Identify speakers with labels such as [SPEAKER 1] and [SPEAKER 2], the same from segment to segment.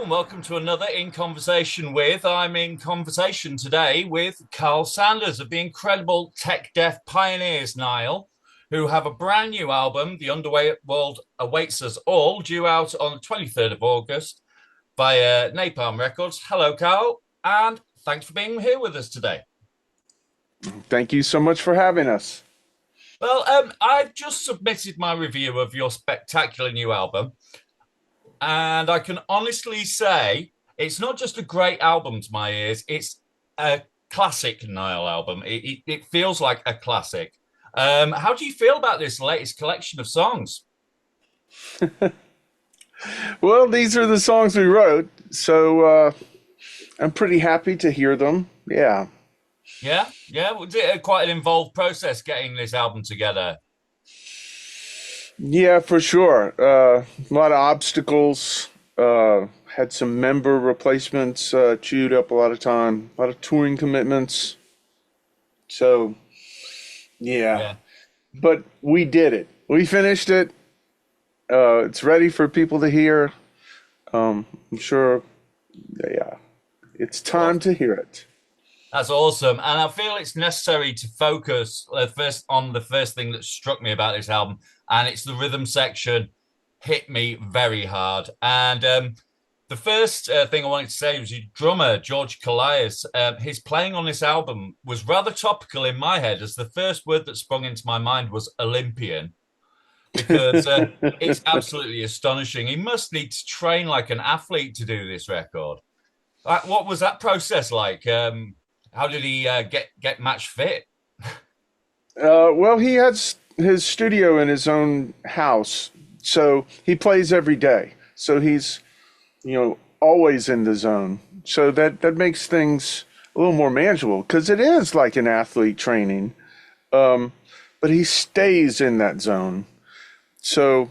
[SPEAKER 1] and welcome to another In Conversation with. I'm in conversation today with Karl Sanders of the incredible tech death pioneers Nile, who have a brand new album, The Underworld Awaits Us All, due out on the 23rd of August via Napalm Records. Hello, Karl, and thanks for being here with us today.
[SPEAKER 2] Thank you so much for having us.
[SPEAKER 1] Well, I've just submitted my review of your spectacular new album. And I can honestly say it's not just a great album to my ears, it's a classic Nile album. It feels like a classic. How do you feel about this latest collection of songs?
[SPEAKER 2] Well, these are the songs we wrote, so I'm pretty happy to hear them. Yeah.
[SPEAKER 1] Yeah. Was it quite an involved process getting this album together?
[SPEAKER 2] Yeah, for sure. A lot of obstacles. Had some member replacements, chewed up a lot of time, a lot of touring commitments. So, yeah.
[SPEAKER 1] Yeah.
[SPEAKER 2] But we did it. We finished it. It's ready for people to hear. I'm sure, yeah, it's time
[SPEAKER 1] Well,
[SPEAKER 2] to hear it.
[SPEAKER 1] that's awesome. And I feel it's necessary to focus first on the first thing that struck me about this album, and it's the rhythm section hit me very hard. And the first thing I wanted to say was your drummer, George Calais. His playing on this album was rather topical in my head, as the first word that sprung into my mind was Olympian, because it's absolutely astonishing. He must need to train like an athlete to do this record. What was that process like? How did he get match fit?
[SPEAKER 2] Well, he has his studio in his own house, so he plays every day. So he's, always in the zone. So that makes things a little more manageable because it is like an athlete training, but he stays in that zone. So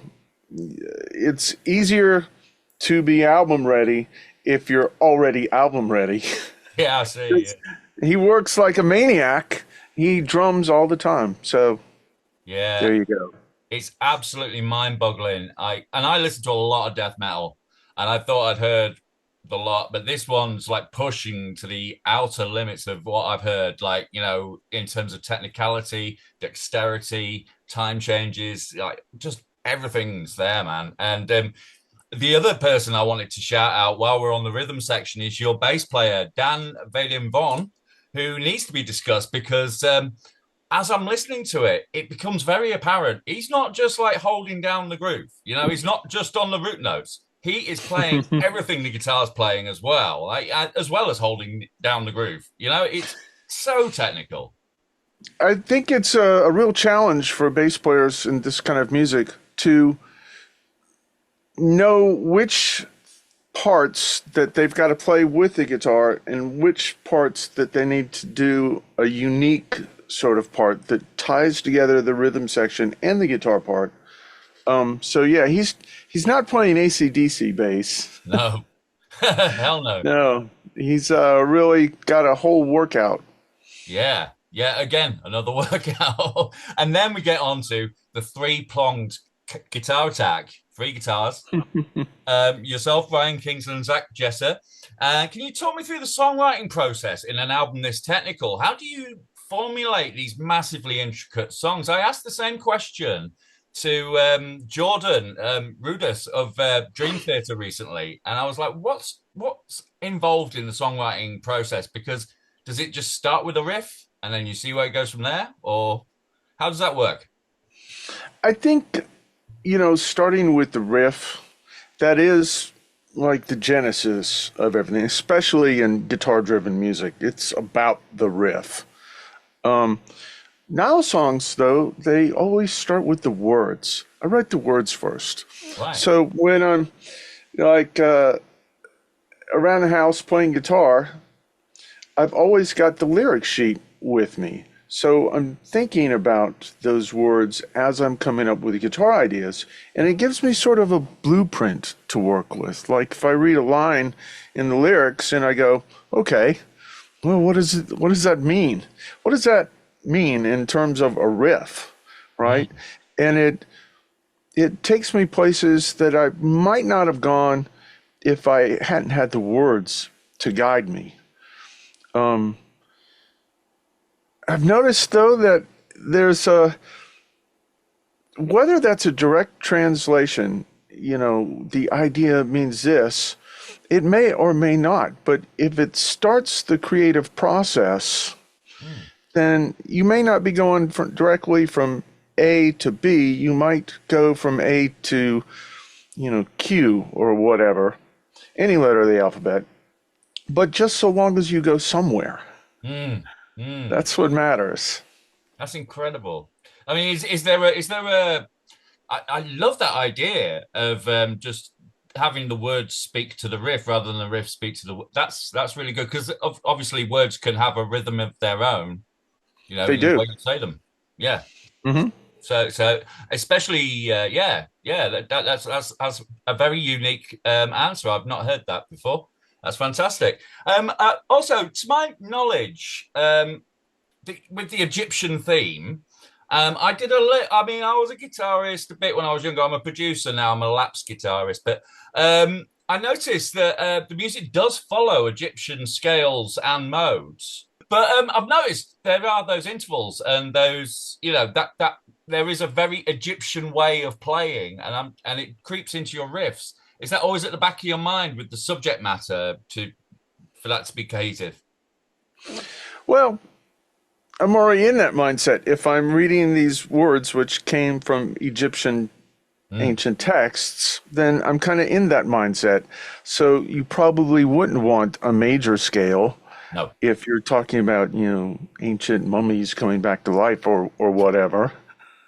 [SPEAKER 2] it's easier to be album ready if you're already album ready.
[SPEAKER 1] Yeah, I see.
[SPEAKER 2] He works like a maniac. He drums all the time. So
[SPEAKER 1] Yeah,
[SPEAKER 2] there you go.
[SPEAKER 1] it's absolutely mind-boggling. I listen to a lot of death metal, and I thought I'd heard the lot, but this one's like pushing to the outer limits of what I've heard. Like, in terms of technicality, dexterity, time changes, like just everything's there, man. And the other person I wanted to shout out while we're on the rhythm section is your bass player, Dan Vadim Von, who needs to be discussed because as I'm listening to it, it becomes very apparent. He's not just like holding down the groove. He's not just on the root notes. He is playing everything the guitar's playing as well, like as well as holding down the groove. It's so technical.
[SPEAKER 2] I think it's a real challenge for bass players in this kind of music to know which parts that they've got to play with the guitar and which parts that they need to do a unique sort of part that ties together the rhythm section and the guitar part. So yeah, he's not playing AC/DC bass.
[SPEAKER 1] No, hell no.
[SPEAKER 2] No, he's really got a whole workout.
[SPEAKER 1] Yeah. Again, another workout. And then we get on to the three-pronged guitar attack. Three guitars. Yourself, Ryan Kingsland, and Zach Jesser. Can you talk me through the songwriting process in an album this technical? How do you formulate these massively intricate songs? I asked the same question to Jordan Rudess of Dream Theater recently, and I was like, "What's involved in the songwriting process? Because does it just start with a riff and then you see where it goes from there, or how does that work?"
[SPEAKER 2] I think, starting with the riff, that is like the genesis of everything, especially in guitar-driven music. It's about the riff. Now songs, though, they always start with the words. I write the words first.
[SPEAKER 1] Right.
[SPEAKER 2] So when I'm like around the house playing guitar, I've always got the lyric sheet with me. So I'm thinking about those words as I'm coming up with the guitar ideas, and it gives me sort of a blueprint to work with. Like if I read a line in the lyrics and I go, okay, well, what does that mean? What does that mean in terms of a riff, right? And it takes me places that I might not have gone if I hadn't had the words to guide me. Um, I've noticed though that there's whether that's a direct translation, the idea means this, it may or may not, but if it starts the creative process,
[SPEAKER 1] Mm.
[SPEAKER 2] then you may not be going directly from A to B. You might go from A to, Q or whatever, any letter of the alphabet, but just so long as you go somewhere.
[SPEAKER 1] Mm. Mm.
[SPEAKER 2] That's what matters.
[SPEAKER 1] That's incredible. I mean, is there a I love that idea of just having the words speak to the riff rather than the riff speak to the. That's really good because obviously words can have a rhythm of their own,
[SPEAKER 2] They
[SPEAKER 1] in the
[SPEAKER 2] do.
[SPEAKER 1] way you say them. Yeah.
[SPEAKER 2] Hmm.
[SPEAKER 1] So especially yeah, that's a very unique answer. I've not heard that before. That's fantastic. Also, to my knowledge, with the Egyptian theme. I did I mean, I was a guitarist a bit when I was younger. I'm a producer now. I'm a lapsed guitarist, but I noticed that the music does follow Egyptian scales and modes. But I've noticed there are those intervals and those, that there is a very Egyptian way of playing, and it creeps into your riffs. Is that always at the back of your mind with the subject matter for that to be cohesive?
[SPEAKER 2] Well, I'm already in that mindset. If I'm reading these words, which came from Egyptian
[SPEAKER 1] Mm.
[SPEAKER 2] ancient texts, then I'm kind of in that mindset. So you probably wouldn't want a major scale
[SPEAKER 1] No.
[SPEAKER 2] if you're talking about, ancient mummies coming back to life or whatever.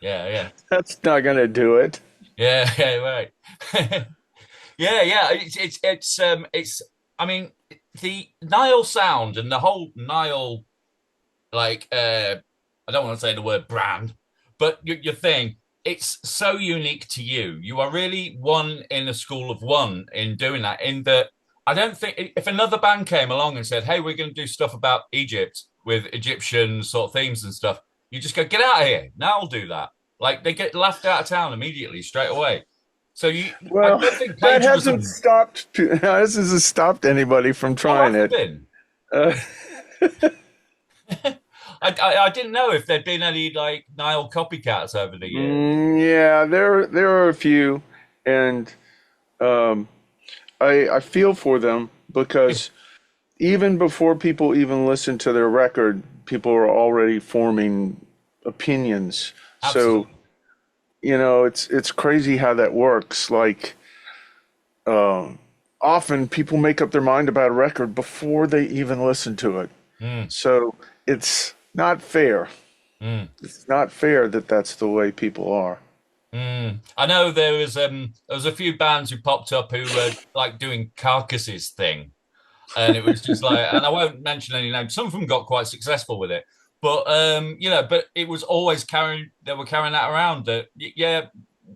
[SPEAKER 1] Yeah, yeah.
[SPEAKER 2] That's not going to do it.
[SPEAKER 1] Yeah, yeah, right. Yeah, yeah. It's. I mean, the Nile sound and the whole Nile, like, I don't want to say the word brand, but your thing. It's so unique to you. You are really one in a school of one in doing that. In that, I don't think if another band came along and said, "Hey, we're going to do stuff about Egypt with Egyptian sort of themes and stuff," you just go, "Get out of here!" Now I'll do that. Like they get laughed out of town immediately, straight away. So I
[SPEAKER 2] Well,
[SPEAKER 1] don't think
[SPEAKER 2] that hasn't
[SPEAKER 1] plagiarism.
[SPEAKER 2] stopped. This hasn't stopped anybody from
[SPEAKER 1] Oh,
[SPEAKER 2] trying
[SPEAKER 1] has there
[SPEAKER 2] it.
[SPEAKER 1] been?
[SPEAKER 2] Uh,
[SPEAKER 1] I didn't know if there'd been any like Nile copycats over the years.
[SPEAKER 2] yeah, there are a few, and um, I feel for them because even before people even listen to their record, people are already forming opinions. So,
[SPEAKER 1] Absolutely.
[SPEAKER 2] it's crazy how that works. Like, often people make up their mind about a record before they even listen to it.
[SPEAKER 1] Mm,
[SPEAKER 2] So it's not fair.
[SPEAKER 1] mm.
[SPEAKER 2] It's not fair that that's the way people are.
[SPEAKER 1] I know there was a few bands who popped up who were like doing Carcasses thing, and it was just like, and I won't mention any names. Some of them got quite successful with it, but but it was always carrying. They were carrying that around that yeah,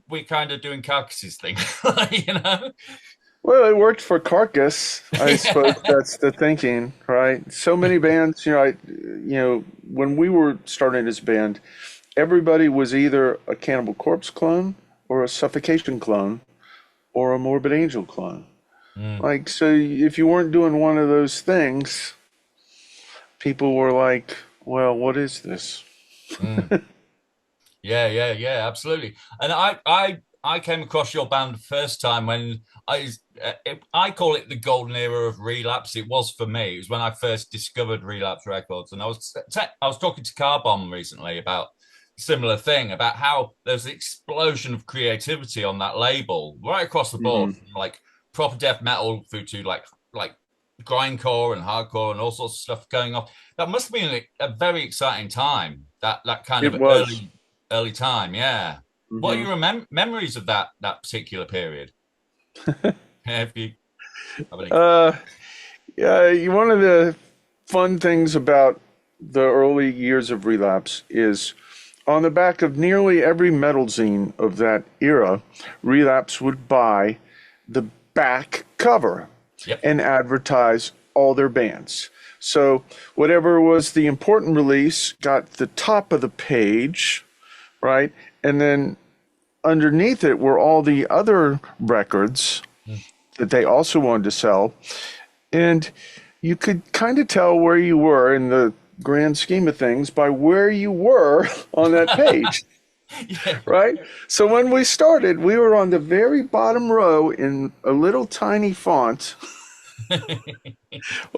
[SPEAKER 1] we're kind of doing Carcasses thing, you know.
[SPEAKER 2] Well, it worked for Carcass. I suppose
[SPEAKER 1] Yeah,
[SPEAKER 2] that's the thinking, right? So many bands, when we were starting this band, everybody was either a Cannibal Corpse clone or a Suffocation clone or a Morbid Angel clone.
[SPEAKER 1] mm,
[SPEAKER 2] Like, so if you weren't doing one of those things, people were like, well, what is this?
[SPEAKER 1] mm. Yeah, yeah, yeah, absolutely. And I came across your band the first time when I call it the golden era of Relapse. It was for me. It was when I first discovered Relapse Records, and I was talking to Carbon recently about a similar thing about how there's an explosion of creativity on that label right across the board,
[SPEAKER 2] Hmm.
[SPEAKER 1] from like proper death metal through to like grindcore and hardcore and all sorts of stuff going on. That must have been a very exciting time. That kind
[SPEAKER 2] It
[SPEAKER 1] of
[SPEAKER 2] was.
[SPEAKER 1] early time. Yeah. What are
[SPEAKER 2] Hmm.
[SPEAKER 1] your memories of that particular period? If you have any.
[SPEAKER 2] Uh, yeah, one of the fun things about the early years of Relapse is on the back of nearly every metal zine of that era, Relapse would buy the back cover
[SPEAKER 1] Yep.
[SPEAKER 2] and advertise all their bands. So whatever was the important release got the top of the page, right? And then underneath it were all the other records that they also wanted to sell. And you could kind of tell where you were in the grand scheme of things by where you were on that page,
[SPEAKER 1] Yeah.
[SPEAKER 2] right? So when we started, we were on the very bottom row in a little tiny font.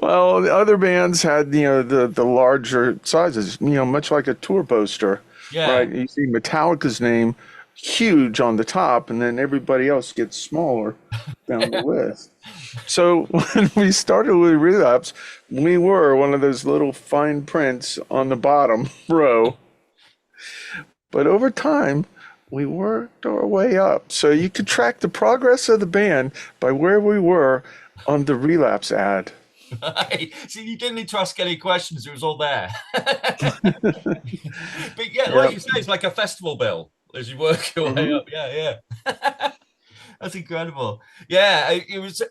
[SPEAKER 2] Well, the other bands had, the larger sizes, much like a tour poster,
[SPEAKER 1] Yeah.
[SPEAKER 2] right? You see Metallica's name huge on the top, and then everybody else gets smaller down the list. So when we started with Relapse, we were one of those little fine prints on the bottom row. But over time, we worked our way up. So you could track the progress of the band by where we were on the Relapse ad.
[SPEAKER 1] See, you didn't need to ask any questions. It was all there. But yeah, like
[SPEAKER 2] Yep.
[SPEAKER 1] you say, it's like a festival bill as you work your way
[SPEAKER 2] Hmm.
[SPEAKER 1] up. Yeah, yeah. That's incredible. Yeah, it was.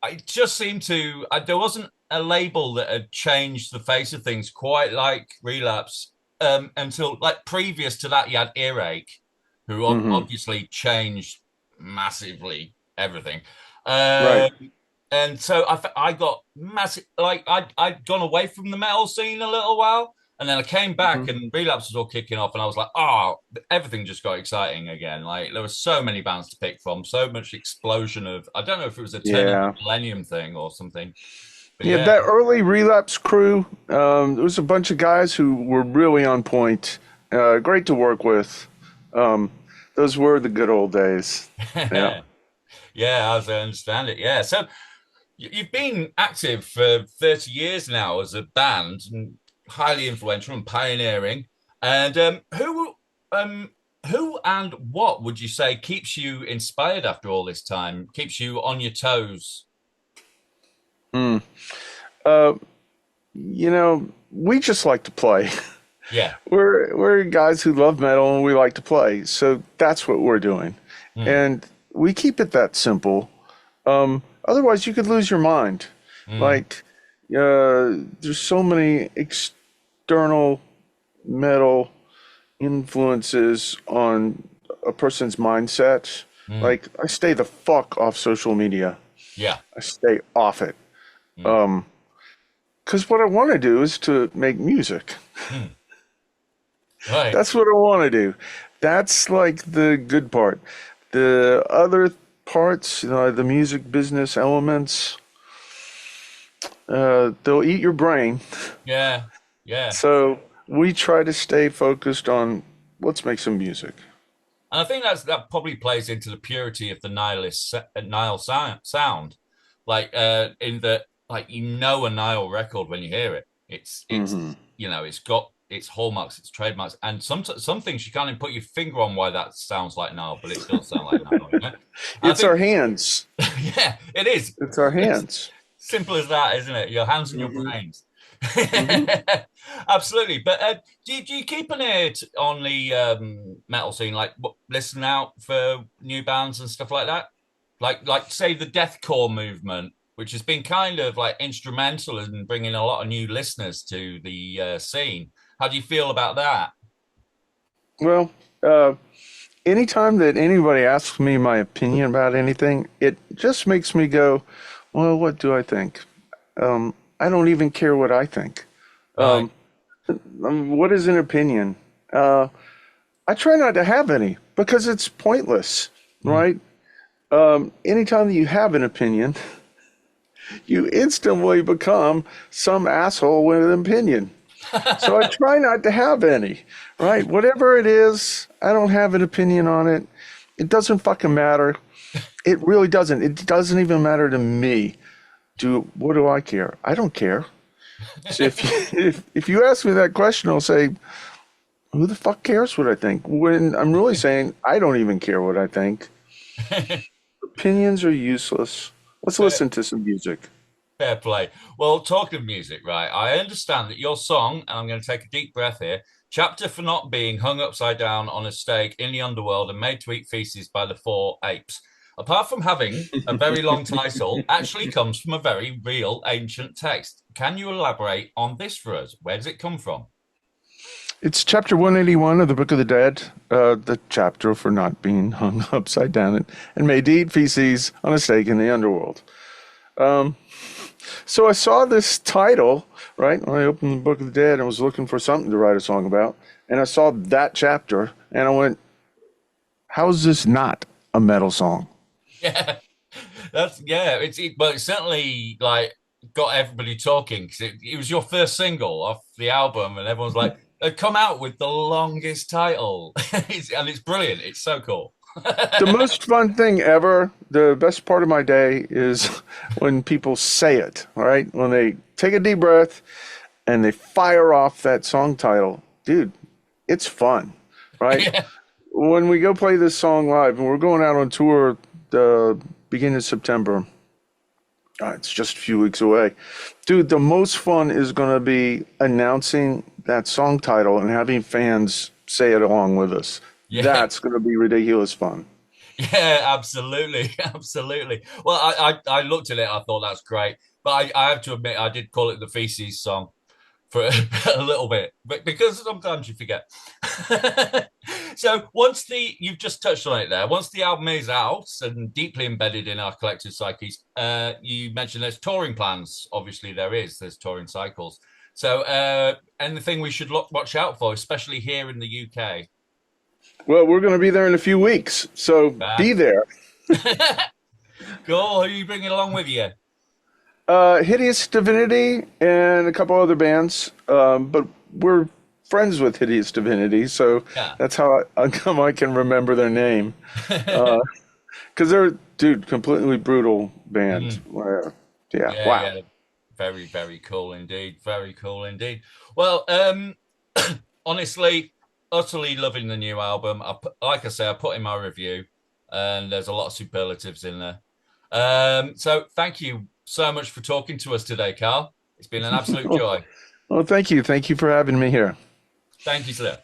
[SPEAKER 1] I just seemed to. There wasn't a label that had changed the face of things quite like Relapse until like previous to that. You had Earache, who
[SPEAKER 2] Hmm.
[SPEAKER 1] obviously changed massively everything.
[SPEAKER 2] Right.
[SPEAKER 1] And so I got massive. Like I'd gone away from the metal scene a little while. And then I came back
[SPEAKER 2] Hmm.
[SPEAKER 1] and Relapse was all kicking off, and I was like, oh, everything just got exciting again. Like there were so many bands to pick from, so much explosion of I don't know if it was a turn of the
[SPEAKER 2] Yeah.
[SPEAKER 1] millennium thing or something. But
[SPEAKER 2] Yeah,
[SPEAKER 1] yeah.
[SPEAKER 2] that early Relapse crew, there was a bunch of guys who were really on point, great to work with. Um, those were the good old days. Yeah.
[SPEAKER 1] Yeah, as I understand it. Yeah. So you've been active for 30 years now as a band and highly influential and pioneering. And um who and what would you say keeps you inspired after all this time, keeps you on your toes?
[SPEAKER 2] Mm. We just like to play.
[SPEAKER 1] Yeah.
[SPEAKER 2] We're guys who love metal and we like to play. So that's what we're doing.
[SPEAKER 1] Mm,
[SPEAKER 2] And we keep it that simple. Otherwise, you could lose your mind.
[SPEAKER 1] mm,
[SPEAKER 2] Like, there's so many external metal influences on a person's mindset.
[SPEAKER 1] mm.
[SPEAKER 2] Like, I stay the fuck off social media.
[SPEAKER 1] Yeah.
[SPEAKER 2] I stay off it.
[SPEAKER 1] Mm,
[SPEAKER 2] Because what I want to do is to make music.
[SPEAKER 1] mm. Right.
[SPEAKER 2] That's what I want to do. That's like the good part. The other parts, the music business elements, they'll eat your brain.
[SPEAKER 1] Yeah. Yeah.
[SPEAKER 2] So we try to stay focused on let's make some music.
[SPEAKER 1] And I think that probably plays into the purity of the Nile sound. Like in the like a Nile record when you hear it. It's
[SPEAKER 2] Hmm.
[SPEAKER 1] it's got its hallmarks, its trademarks, and some things you can't even put your finger on why that sounds like Nile, but it does sound like Nile. And I
[SPEAKER 2] It's our
[SPEAKER 1] think
[SPEAKER 2] hands.
[SPEAKER 1] yeah, it is.
[SPEAKER 2] It's our
[SPEAKER 1] It's
[SPEAKER 2] hands.
[SPEAKER 1] simple as that, isn't it? Your hands and your
[SPEAKER 2] Hmm.
[SPEAKER 1] brains.
[SPEAKER 2] Hmm.
[SPEAKER 1] Absolutely. But do you keep an ear on the metal scene, like listen out for new bands and stuff like that? Like say the deathcore movement, which has been kind of like instrumental in bringing a lot of new listeners to the scene. How do you feel about that?
[SPEAKER 2] Well, uh, anytime that anybody asks me my opinion about anything, it just makes me go, well, what do I think? I don't even care what I think.
[SPEAKER 1] Right.
[SPEAKER 2] Um, what is an opinion? Uh, I try not to have any because it's pointless,
[SPEAKER 1] Mm.
[SPEAKER 2] right? Anytime that you have an opinion, you instantly become some asshole with an opinion. So I try not to have any, right? Whatever it is, I don't have an opinion on it. It doesn't fucking matter. It really doesn't. It doesn't even matter to me. What do I care? I don't care. So if you ask me that question, I'll say, who the fuck cares what I think? When I'm really saying I don't even care what I think. Opinions are useless. Let's
[SPEAKER 1] fair,
[SPEAKER 2] listen to some music.
[SPEAKER 1] fair play. Well, talking of music, right? I understand that your song, and I'm going to take a deep breath here. Chapter for not being hung upside down on a stake in the underworld and made to eat feces by the four apes. Apart from having a very long title, actually comes from a very real ancient text. Can you elaborate on this for us? Where does it come from?
[SPEAKER 2] It's chapter 181 of the Book of the Dead, the chapter for not being hung upside down and made to eat feces on a stake in the underworld. So I saw this title, right, when I opened the Book of the Dead and was looking for something to write a song about, and I saw that chapter, and I went, how is this not a metal song?
[SPEAKER 1] Yeah, that's yeah. But it's certainly like got everybody talking because it was your first single off the album, and everyone's like, "They've come out with the longest title," and it's brilliant. It's so cool.
[SPEAKER 2] The most fun thing ever, the best part of my day is when people say it, right? When they take a deep breath and they fire off that song title. Dude, it's fun, right?
[SPEAKER 1] Yeah,
[SPEAKER 2] When we go play this song live, and we're going out on tour the beginning of September, it's just a few weeks away. Dude, the most fun is going to be announcing that song title and having fans say it along with us.
[SPEAKER 1] yeah.
[SPEAKER 2] That's going to be ridiculous fun.
[SPEAKER 1] Yeah, absolutely, absolutely. Well, I looked at it, I thought that's great, but I have to admit, I did call it the feces song for a little bit, but because sometimes you forget. So once you've just touched on it there, once the album is out and deeply embedded in our collective psyches, you mentioned there's touring plans. Obviously, there's touring cycles. So anything we should watch out for, especially here in the UK.
[SPEAKER 2] Well, we're going to be there in a few weeks, so be there.
[SPEAKER 1] Cool. Who are you bringing along with you?
[SPEAKER 2] Hideous Divinity and a couple other bands, but we're friends with Hideous Divinity, so
[SPEAKER 1] Yeah.
[SPEAKER 2] that's how come I can remember their name. Because they're, dude, completely brutal band.
[SPEAKER 1] Mm.
[SPEAKER 2] Yeah,
[SPEAKER 1] Yeah,
[SPEAKER 2] wow.
[SPEAKER 1] yeah. Very, very cool indeed. Very cool indeed. Well, honestly, utterly loving the new album. Like I say, I put in my review, and there's a lot of superlatives in there. So thank you so much for talking to us today, Carl. It's been an absolute
[SPEAKER 2] Well,
[SPEAKER 1] joy.
[SPEAKER 2] well, thank you. Thank you for having me here.
[SPEAKER 1] Thank you, sir.